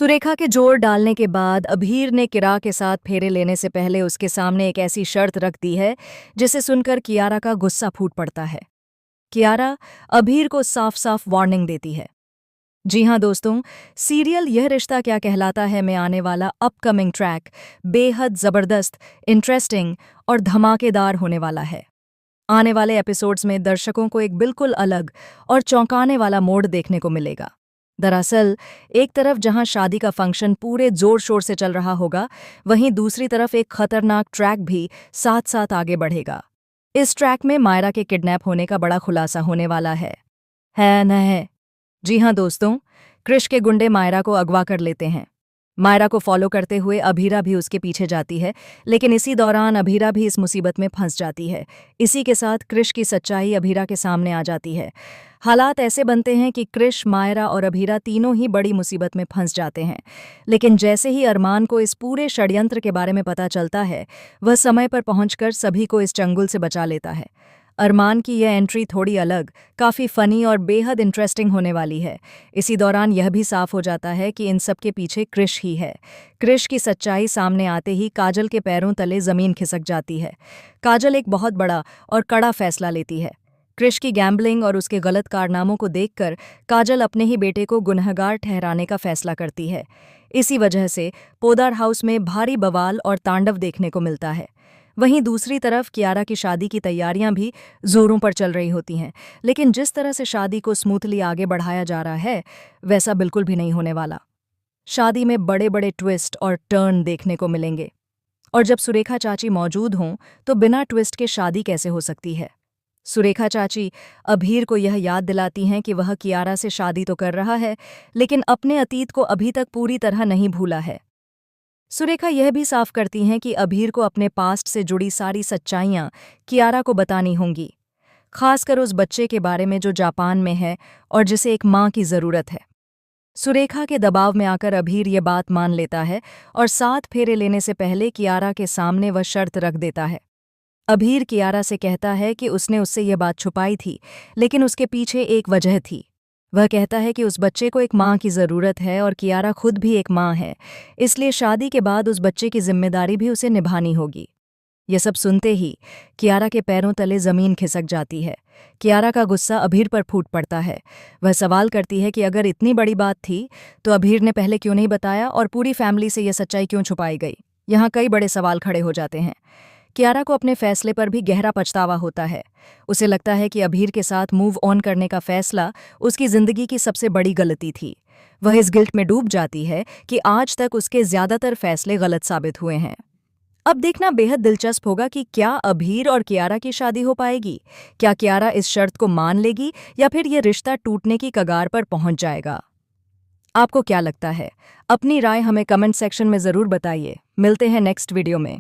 सुरेखा के जोर डालने के बाद अभीर ने किरा के साथ फेरे लेने से पहले उसके सामने एक ऐसी शर्त रख दी है जिसे सुनकर कियारा का गुस्सा फूट पड़ता है। कियारा अभीर को साफ साफ वार्निंग देती है। जी हाँ दोस्तों, सीरियल यह रिश्ता क्या कहलाता है में आने वाला अपकमिंग ट्रैक बेहद जबरदस्त, इंटरेस्टिंग और धमाकेदार होने वाला है। आने वाले एपिसोड्स में दर्शकों को एक बिल्कुल अलग और चौंकाने वाला मोड़ देखने को मिलेगा। दरअसल एक तरफ जहां शादी का फंक्शन पूरे जोर शोर से चल रहा होगा, वहीं दूसरी तरफ एक खतरनाक ट्रैक भी साथ साथ आगे बढ़ेगा। इस ट्रैक में मायरा के किडनैप होने का बड़ा खुलासा होने वाला है न है? जी हाँ दोस्तों, कृष के गुंडे मायरा को अगवा कर लेते हैं। मायरा को फॉलो करते हुए अभीरा भी उसके पीछे जाती है, लेकिन इसी दौरान अभीरा भी इस मुसीबत में फंस जाती है। इसी के साथ कृष की सच्चाई अभीरा के सामने आ जाती है। हालात ऐसे बनते हैं कि कृष, मायरा और अभीरा तीनों ही बड़ी मुसीबत में फंस जाते हैं। लेकिन जैसे ही अरमान को इस पूरे षड्यंत्र के बारे में पता चलता है, वह समय पर पहुंचकर सभी को इस चंगुल से बचा लेता है। अरमान की यह एंट्री थोड़ी अलग, काफ़ी फनी और बेहद इंटरेस्टिंग होने वाली है। इसी दौरान यह भी साफ हो जाता है कि इन सब के पीछे कृष ही है। कृष की सच्चाई सामने आते ही काजल के पैरों तले ज़मीन खिसक जाती है। काजल एक बहुत बड़ा और कड़ा फैसला लेती है। कृष की गैम्बलिंग और उसके गलत कारनामों को देखकर काजल अपने ही बेटे को गुनहगार ठहराने का फैसला करती है। इसी वजह से पोदार हाउस में भारी बवाल और तांडव देखने को मिलता है। वहीं दूसरी तरफ कियारा की शादी की तैयारियां भी जोरों पर चल रही होती हैं, लेकिन जिस तरह से शादी को स्मूथली आगे बढ़ाया जा रहा है, वैसा बिल्कुल भी नहीं होने वाला। शादी में बड़े बड़े ट्विस्ट और टर्न देखने को मिलेंगे, और जब सुरेखा चाची मौजूद हों तो बिना ट्विस्ट के शादी कैसे हो सकती है। सुरेखा चाची अभीर को यह याद दिलाती हैं कि वह कियारा से शादी तो कर रहा है, लेकिन अपने अतीत को अभी तक पूरी तरह नहीं भूला है। सुरेखा यह भी साफ करती हैं कि अभीर को अपने पास्ट से जुड़ी सारी सच्चाइयां कियारा को बतानी होंगी, खासकर उस बच्चे के बारे में जो जापान में है और जिसे एक मां की जरूरत है। सुरेखा के दबाव में आकर अभीर ये बात मान लेता है और 7 फेरे लेने से पहले कियारा के सामने वह शर्त रख देता है। अभीर कियारा से कहता है कि उसने उससे यह बात छुपाई थी, लेकिन उसके पीछे एक वजह थी। वह कहता है कि उस बच्चे को एक मां की ज़रूरत है और कियारा खुद भी एक मां है, इसलिए शादी के बाद उस बच्चे की जिम्मेदारी भी उसे निभानी होगी। यह सब सुनते ही कियारा के पैरों तले ज़मीन खिसक जाती है। कियारा का गुस्सा अभीर पर फूट पड़ता है। वह सवाल करती है कि अगर इतनी बड़ी बात थी तो अभीर ने पहले क्यों नहीं बताया और पूरी फैमिली से यह सच्चाई क्यों छुपाई गई। यहाँ कई बड़े सवाल खड़े हो जाते हैं। कियारा को अपने फैसले पर भी गहरा पछतावा होता है। उसे लगता है कि अभीर के साथ मूव ऑन करने का फैसला उसकी जिंदगी की सबसे बड़ी गलती थी। वह इस गिल्ट में डूब जाती है कि आज तक उसके ज्यादातर फैसले गलत साबित हुए हैं। अब देखना बेहद दिलचस्प होगा कि क्या अभीर और कियारा की शादी हो पाएगी। क्या कियारा इस शर्त को मान लेगी या फिर यह रिश्ता टूटने की कगार पर पहुंच जाएगा। आपको क्या लगता है? अपनी राय हमें कमेंट सेक्शन में जरूर बताइए। मिलते हैं नेक्स्ट वीडियो में।